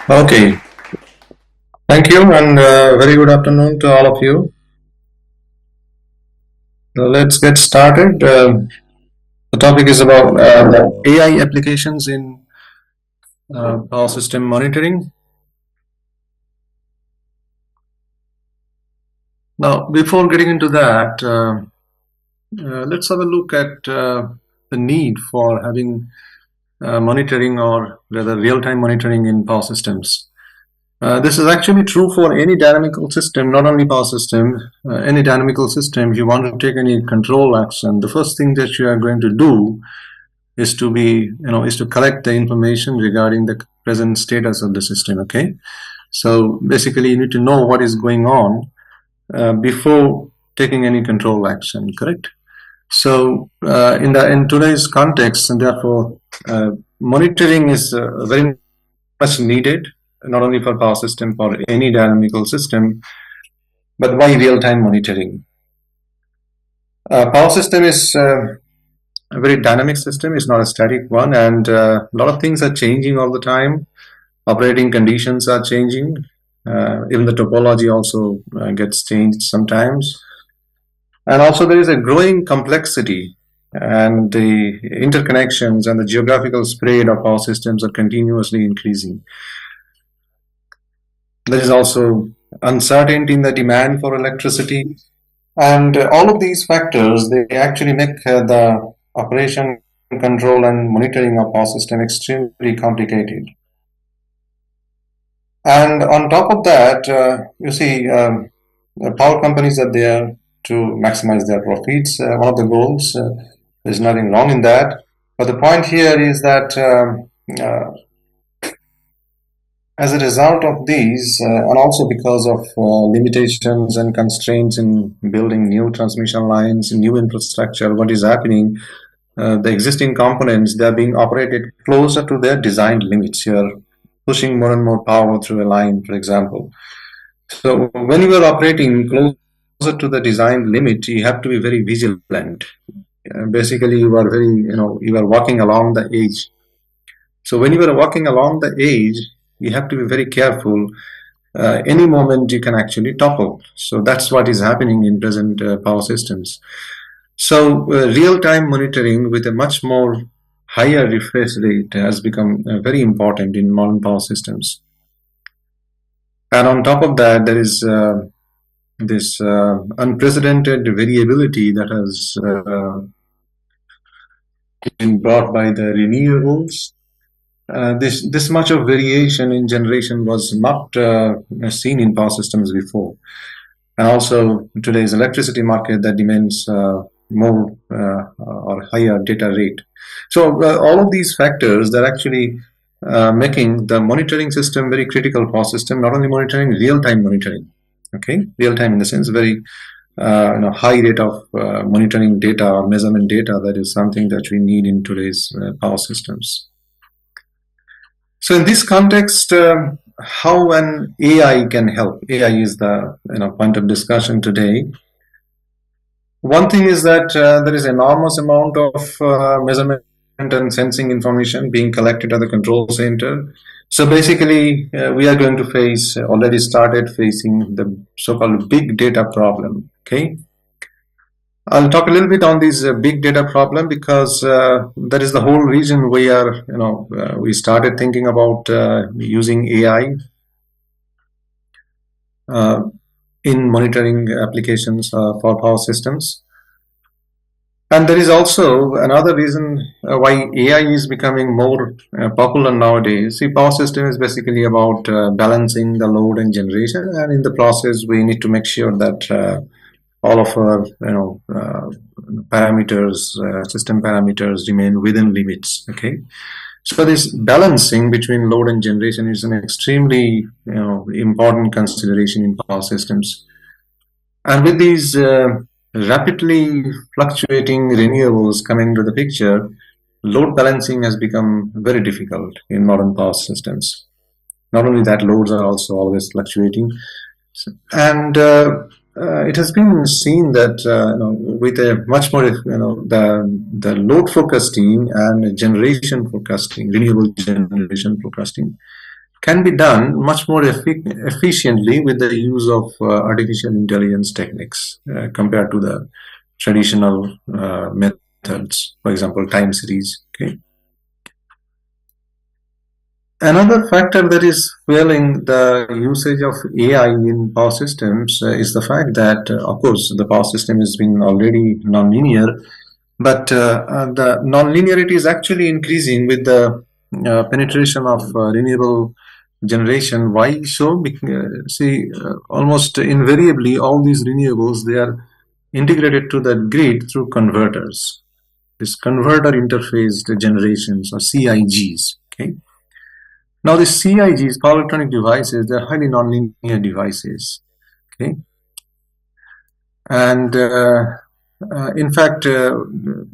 Okay, thank you, and very good afternoon to all of you. Let's get started. The topic is about the AI applications in power system monitoring. Now, before getting into that, let's have a look at the need for having monitoring, or rather real-time monitoring in power systems. This is actually true for any dynamical system, not only power system. Any dynamical system, if you want to take any control action, the first thing that you are going to do is to collect the information regarding the present status of the system. Okay, so basically you need to know what is going on before taking any control action. Correct. So in today's context, and therefore monitoring is very much needed, not only for power system, for any dynamical system. But why real-time monitoring? Power system is a very dynamic system. It's not a static one, and a lot of things are changing all the time. Operating conditions are changing. Even the topology also gets changed sometimes. And also there is a growing complexity, and the interconnections and the geographical spread of power systems are continuously increasing. There is also uncertainty in the demand for electricity, and all of these factors, they actually make the operation, control, and monitoring of power system extremely complicated. And on top of that, you see, the power companies are there to maximize their profits. One of the goals, there's nothing wrong in that. But the point here is that as a result of these, and also because of limitations and constraints in building new transmission lines, new infrastructure, what is happening? The existing components, they're being operated closer to their designed limits. You're pushing more and more power through a line, for example. So when you are operating closer to the designed limit, you have to be very vigilant. Basically, you are walking along the edge. So when you are walking along the edge, you have to be very careful. Any moment you can actually topple. So that's what is happening in present power systems. So real-time monitoring with a much more higher refresh rate has become very important in modern power systems. And on top of that, there is this unprecedented variability that has been brought by the renewables. This much of variation in generation was not seen in power systems before. And also today's electricity market that demands more or higher data rate. So all of these factors, they're actually making the monitoring system very critical for system, not only monitoring, real-time monitoring. Okay, real-time in the sense very high rate of monitoring data or measurement data. That is something that we need in today's power systems. So in this context, how an AI can help? AI is the point of discussion today. One thing is that there is enormous amount of measurement and sensing information being collected at the control center. So basically, we are going to already started facing the so-called big data problem. Okay, I'll talk a little bit on this big data problem because that is the whole reason we started thinking about using AI in monitoring applications for power systems. And there is also another reason why AI is becoming more popular nowadays. See, power system is basically about balancing the load and generation, and in the process, we need to make sure that all of our parameters, system parameters, remain within limits. Okay, so this balancing between load and generation is an extremely important consideration in power systems, and with these rapidly fluctuating renewables coming into the picture, load balancing has become very difficult in modern power systems. Not only that, loads are also always fluctuating, and it has been seen that with a much more the load forecasting and generation forecasting, renewable generation forecasting, can be done much more efficiently with the use of artificial intelligence techniques compared to the traditional methods, for example, time series. Okay. Another factor that is fueling the usage of AI in power systems is the fact that, of course, the power system has been already nonlinear, but the nonlinearity is actually increasing with the penetration of renewable generation. Why so? See, almost invariably, all these renewables, they are integrated to the grid through converters. This converter interfaced generations, or CIGs. Okay. Now, the CIGs, power electronic devices, they're highly nonlinear devices. Okay. And in fact, when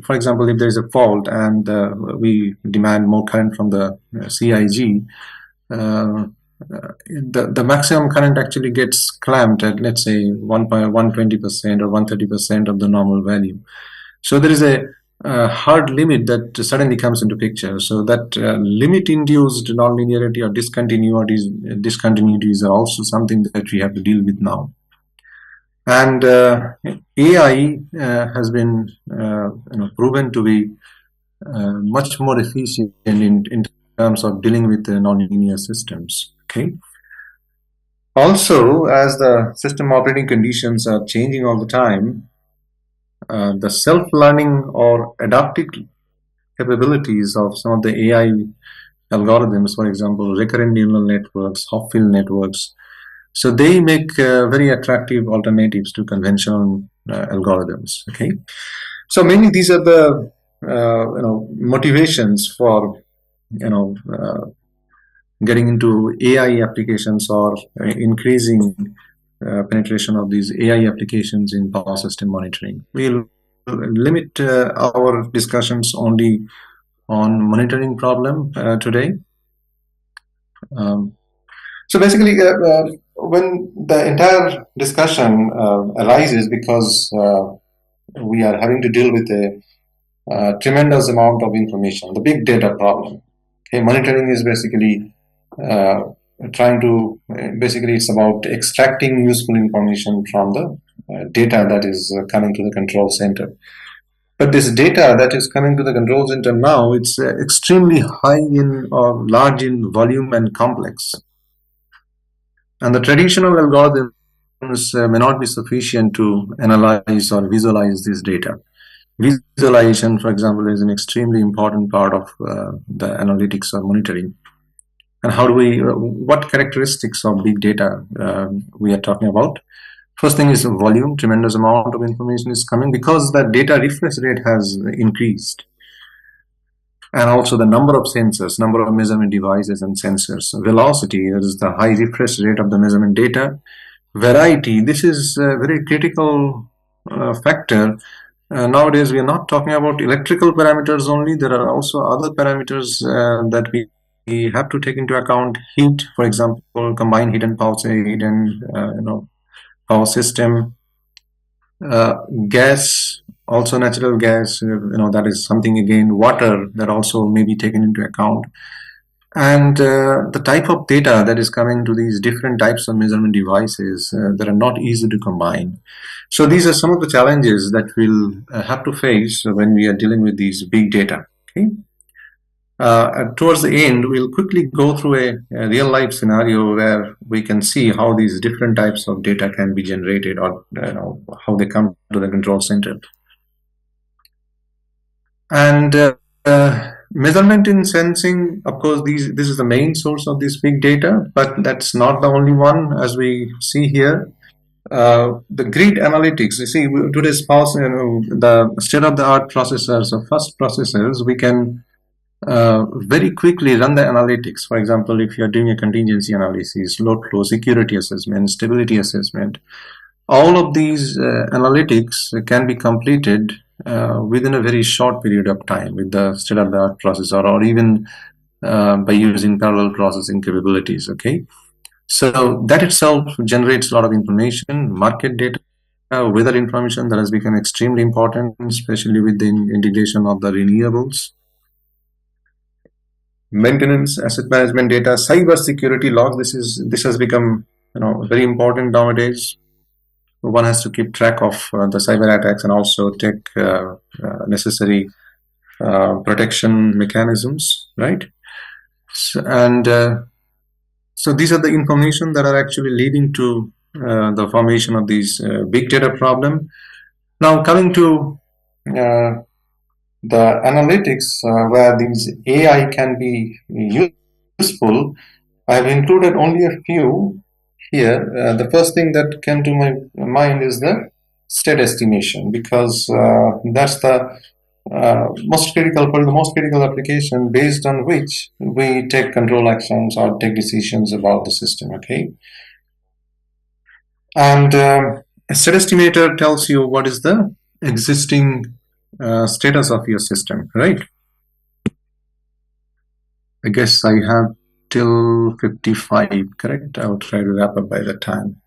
for example, if there is a fault and we demand more current from the CIG, the maximum current actually gets clamped at, let's say, 120% or 130% of the normal value. So there is a hard limit that suddenly comes into picture. So that limit-induced nonlinearity or discontinuities are also something that we have to deal with now. And AI has been proven to be much more efficient in terms of dealing with nonlinear systems. Okay. Also, as the system operating conditions are changing all the time, the self-learning or adaptive capabilities of some of the AI algorithms, for example, recurrent neural networks, Hopfield networks, so they make very attractive alternatives to conventional algorithms. Okay, so mainly these are the motivations for getting into AI applications or increasing penetration of these AI applications in power system monitoring. We'll limit our discussions only on monitoring problem today. So basically, when the entire discussion arises because we are having to deal with a tremendous amount of information, the big data problem. Okay, monitoring is basically basically it's about extracting useful information from the data that is coming to the control center. But this data that is coming to the control center now, it's extremely high in or large in volume and complex. And the traditional algorithms may not be sufficient to analyze or visualize this data. Visualization, for example, is an extremely important part of the analytics or monitoring. And how do what characteristics of big data we are talking about? First thing is volume. Tremendous amount of information is coming because the data refresh rate has increased. And also the number of sensors, number of measurement devices and sensors. Velocity, that is the high refresh rate of the measurement data. Variety, this is a very critical factor. Nowadays, we are not talking about electrical parameters only. There are also other parameters that we have to take into account. Heat, for example, combined heat and power, power system. Gas, also natural gas, that is something again. Water, that also may be taken into account. And the type of data that is coming to these different types of measurement devices that are not easy to combine. So these are some of the challenges that we'll have to face when we are dealing with these big data. Okay. Towards the end, we'll quickly go through a real-life scenario where we can see how these different types of data can be generated or how they come to the control center. And measurement in sensing, of course, this is the main source of this big data, but that's not the only one, as we see here. The grid analytics, you see, today's the state-of-the-art processors or fast processors, we can very quickly run the analytics. For example, if you are doing a contingency analysis, load flow, security assessment, stability assessment, all of these analytics can be completed within a very short period of time with the state-of-the-art processor, or even by using parallel processing capabilities. Okay, so that itself generates a lot of information, market data, weather information that has become extremely important, especially with the integration of the renewables. maintenance, asset management data, cyber security logs. This has become very important nowadays. One has to keep track of the cyber attacks and also take necessary protection mechanisms, right? So these are the information that are actually leading to the formation of these big data problem. Now coming to the analytics where these AI can be useful, I have included only a few here. The first thing that came to my mind is the state estimation, because that's the most critical, probably the most critical application based on which we take control actions or take decisions about the system. Okay, and a state estimator tells you what is the existing status of your system, right? I guess I have till 55, correct? I'll try to wrap up by that time.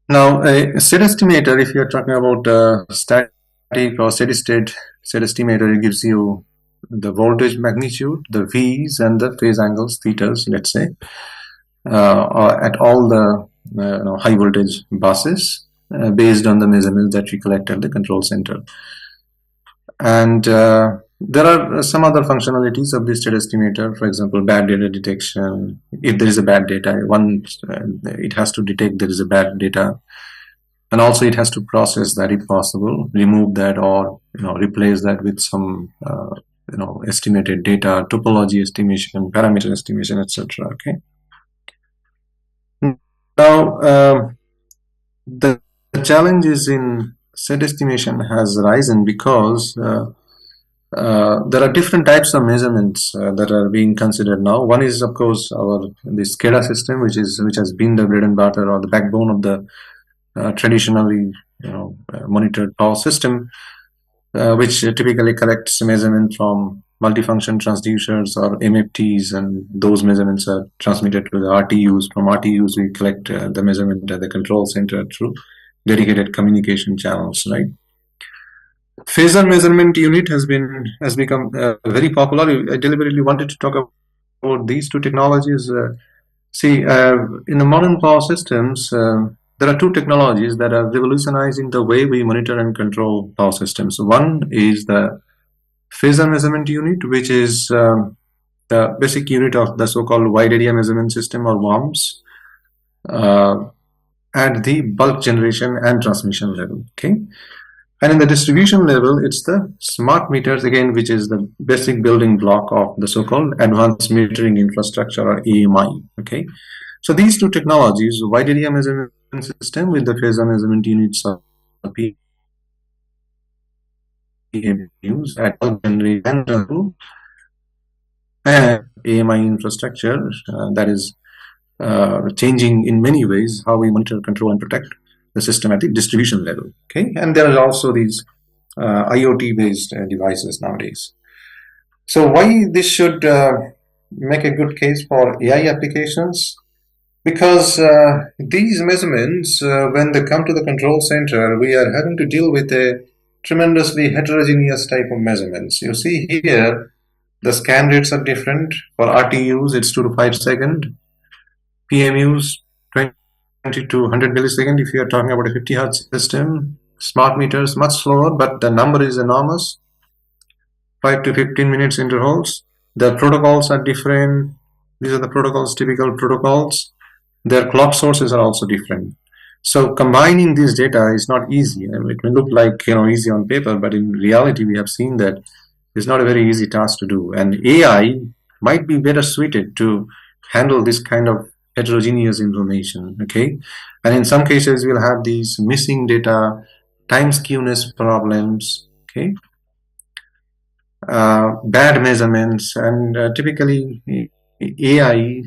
Now, a state estimator, if you're talking about static or steady state estimator, it gives you the voltage magnitude, the V's, and the phase angles, thetas, let's say, at all the high voltage buses based on the measurements that we collect at the control center. And there are some other functionalities of this state estimator. For example, bad data detection. If there is a bad data, it has to detect there is a bad data, and also it has to process that if possible, remove that, or replace that with some estimated data, topology estimation, parameter estimation, etc. Okay. Now the challenges in set estimation has risen because there are different types of measurements that are being considered now. One is, of course, the SCADA system, which has been the bread and butter or the backbone of the traditionally monitored power system, which typically collects measurement from multifunction transducers or MFTs, and those measurements are transmitted to the RTUs. From RTUs, we collect the measurement at the control center through dedicated communication channels, right? Phasor measurement unit has become very popular. I deliberately wanted to talk about these two technologies. In the modern power systems, there are two technologies that are revolutionizing the way we monitor and control power systems. One is the phasor measurement unit, which is the basic unit of the so-called wide area measurement system, or WAMS, at the bulk generation and transmission level. Okay, and in the distribution level, it's the smart meters again, which is the basic building block of the so-called advanced metering infrastructure, or AMI. Okay, so these two technologies, wide area measurement system with the phasor measurement units of PMUs at bulk generation level, and AMI infrastructure that is changing in many ways how we monitor, control, and protect the system at the distribution level. Okay, and there are also these IoT-based devices nowadays. So why this should make a good case for AI applications? Because these measurements, when they come to the control center, we are having to deal with a tremendously heterogeneous type of measurements. You see here, the scan rates are different. For RTUs, it's 2 to 5 seconds. PMUs, 20 to 100 milliseconds. If you are talking about a 50 Hertz system, smart meters, much slower, but the number is enormous. 5 to 15 minutes intervals. The protocols are different. These are the protocols, typical protocols. Their clock sources are also different. So combining this data is not easy. I mean, it may look like easy on paper, but in reality, we have seen that it's not a very easy task to do. And AI might be better suited to handle this kind of heterogeneous information. Okay, and in some cases, we'll have these missing data, time skewness problems. Okay, bad measurements, and typically AI,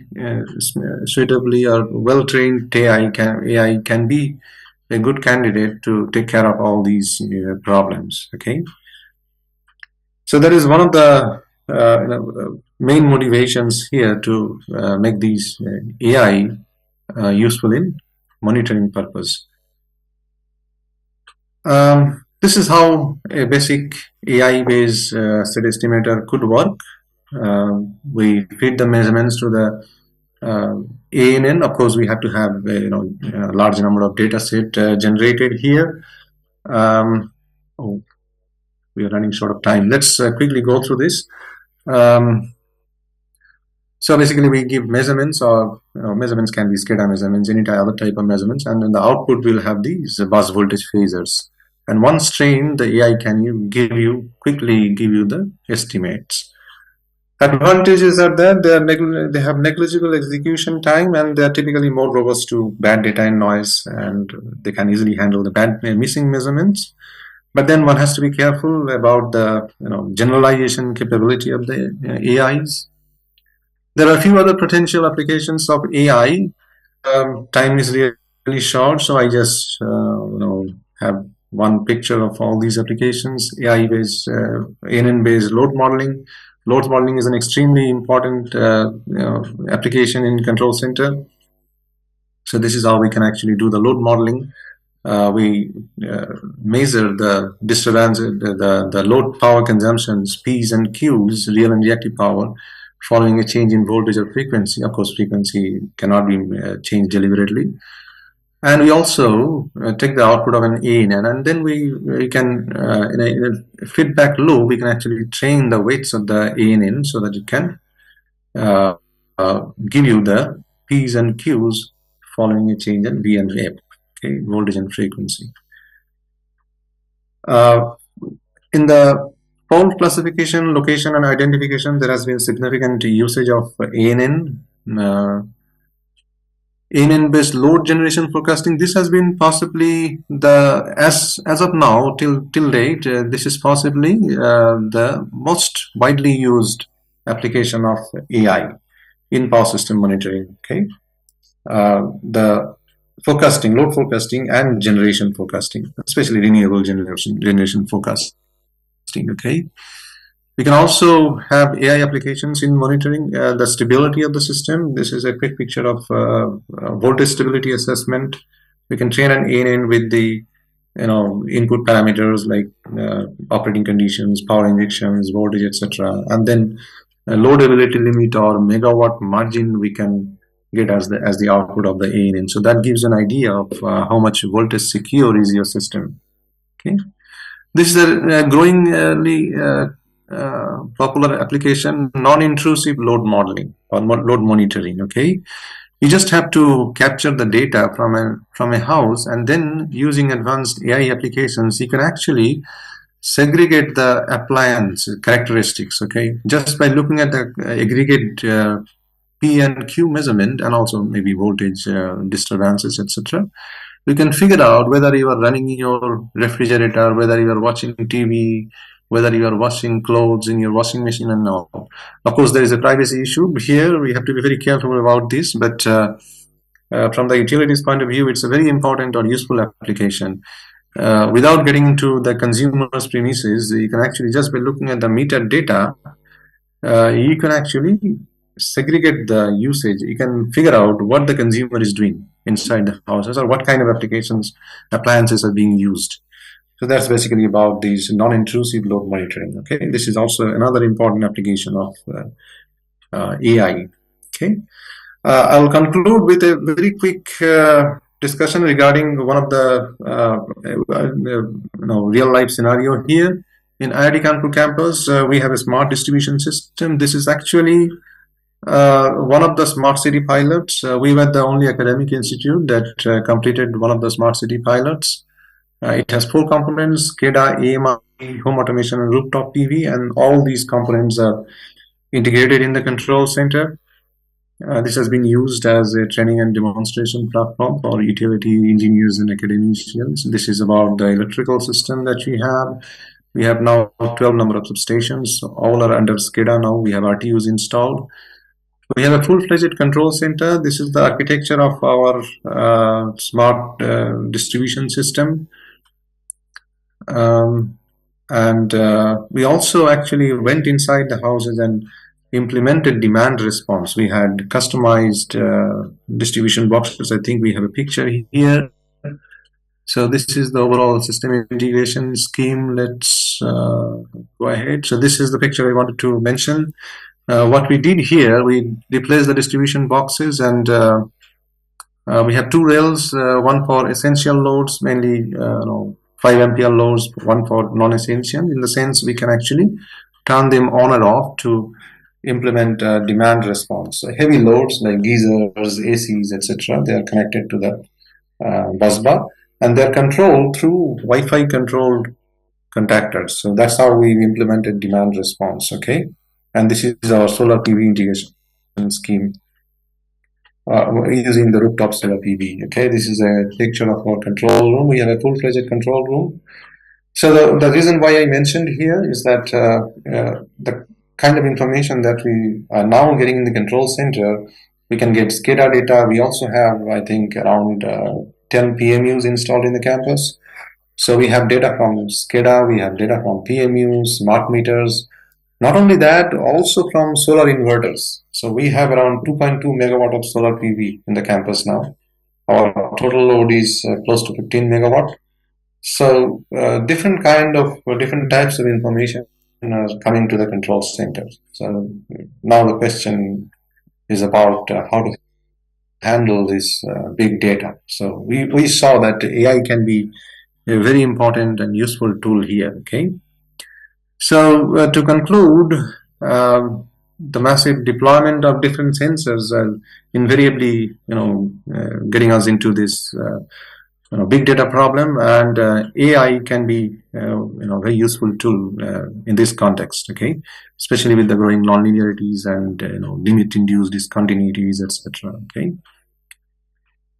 suitably or well-trained AI can be a good candidate to take care of all these problems. Okay, so that is one of the main motivations here to make these AI useful in monitoring purpose. This is how a basic AI-based state estimator could work. We feed the measurements to the ANN. Of course, we have to have a large number of data set generated here. Oh, we are running short of time. Let's quickly go through this. So basically, we give measurements, or measurements can be SCADA measurements, any other type of measurements, and then the output will have these bus voltage phasors. And once trained, the AI can quickly give you the estimates. Advantages are that they have negligible execution time, and they are typically more robust to bad data and noise, and they can easily handle the bad missing measurements. But then one has to be careful about the generalization capability of the AIs. There are a few other potential applications of AI. Time is really short, so I just have one picture of all these applications. AI-based, ANN-based load modeling. Load modeling is an extremely important application in control center. So this is how we can actually do the load modeling. We measure the disturbance, the load power consumptions, P's and Q's, real and reactive power, following a change in voltage or frequency. Of course, frequency cannot be changed deliberately. And we also take the output of an ANN, and then we can, in a feedback loop, we can actually train the weights of the ANN so that it can give you the P's and Q's following a change in V and F, okay, voltage and frequency. In the fault classification, location, and identification, there has been significant usage of ANN. ANN-based load generation forecasting. This has been possibly as of now till date. This is possibly the most widely used application of AI in power system monitoring. Okay, the forecasting, load forecasting, and generation forecasting, especially renewable generation forecasting. Okay. We can also have AI applications in monitoring the stability of the system. This is a quick picture of voltage stability assessment. We can train an ANN with the input parameters like operating conditions, power injections, voltage, etc. And then a load ability limit or megawatt margin we can get as the output of the ANN. So that gives an idea of how much voltage secure is your system. Okay, this is a growingly popular application, non-intrusive load modeling or load monitoring. Okay, you just have to capture the data from a house, and then using advanced AI applications, you can actually segregate the appliance characteristics. Okay, just by looking at the aggregate P and Q measurement, and also maybe voltage disturbances, etc. You can figure out whether you are running your refrigerator, whether you are watching TV, whether you are washing clothes in your washing machine and all. Of course, there is a privacy issue here. We have to be very careful about this, but from the utilities point of view, it's a very important or useful application. Without getting into the consumer's premises, you can actually, just by looking at the meter data, you can actually segregate the usage. You can figure out what the consumer is doing inside the houses, or what kind of appliances are being used. So that's basically about these non-intrusive load monitoring. Okay, this is also another important application of AI. Okay, I'll conclude with a very quick discussion regarding one of the real life scenario here. In IIT Kanpur campus, we have a smart distribution system. This is actually one of the smart city pilots. We were the only academic institute that completed one of the smart city pilots. It has 4 components: SCADA, AMI, home automation, and rooftop PV, and all these components are integrated in the control center. This has been used as a training and demonstration platform for utility engineers and academicians. This is about the electrical system that we have. We have now 12 number of substations. All are under SCADA now. We have RTUs installed. We have a full-fledged control center. This is the architecture of our smart distribution system. And we also actually went inside the houses and implemented demand response. We had customized distribution boxes. I think we have a picture here. So this is the overall system integration scheme. Let's go ahead. So this is the picture I wanted to mention. What we did here, we replaced the distribution boxes, and we have two rails, one for essential loads, mainly 5 ampere loads, one for non-essential. In the sense, we can actually turn them on and off to implement demand response. So heavy loads like geysers, ACs, etc., they are connected to the bus bar, and they're controlled through Wi-Fi controlled contactors. So that's how we implemented demand response. Okay, and this is our solar PV integration scheme using the rooftop solar PV. Okay, this is a picture of our control room. We have a full-fledged control room. So the reason why I mentioned here is that the kind of information that we are now getting in the control center, we can get SCADA data. We also have, I think, around 10 PMUs installed in the campus. So we have data from SCADA, we have data from PMUs, smart meters. Not only that, also from solar inverters. So we have around 2.2 megawatt of solar PV in the campus now. Our total load is close to 15 megawatt. So different types of information are coming to the control center. So now the question is about how to handle this big data. So we saw that AI can be a very important and useful tool here. Okay. So to conclude, the massive deployment of different sensors are invariably, getting us into this big data problem, and AI can be, very useful tool in this context. Okay, especially with the growing nonlinearities and limit-induced discontinuities, etc. Okay,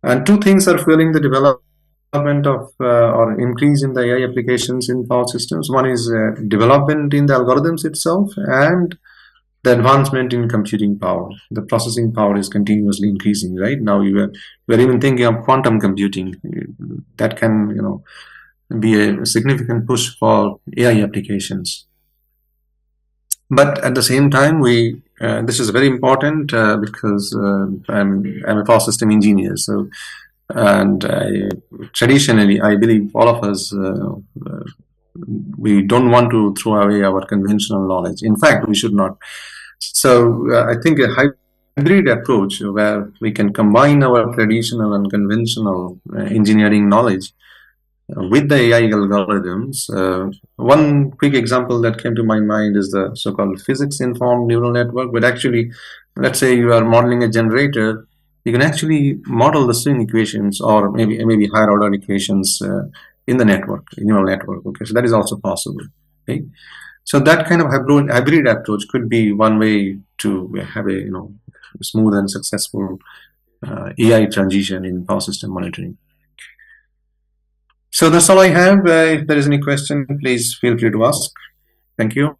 and two things are fueling the development of or increase in the AI applications in power systems. One is development in the algorithms itself, and the advancement in computing power. The processing power is continuously increasing. Right now, we're even thinking of quantum computing. That can, be a significant push for AI applications. But at the same time, this is very important because I'm a power system engineer. So, and traditionally, I believe all of us we don't want to throw away our conventional knowledge. In fact, we should not. So I think a hybrid approach where we can combine our traditional and conventional engineering knowledge with the AI algorithms. One quick example that came to my mind is the so-called physics-informed neural network. But actually, let's say you are modeling a generator, you can actually model the swing equations or maybe higher order equations in the neural network. Okay, so that is also possible. Okay, so that kind of hybrid approach could be one way to have a smooth and successful AI transition in power system monitoring. So that's all I have. If there is any question, please feel free to ask. Thank you.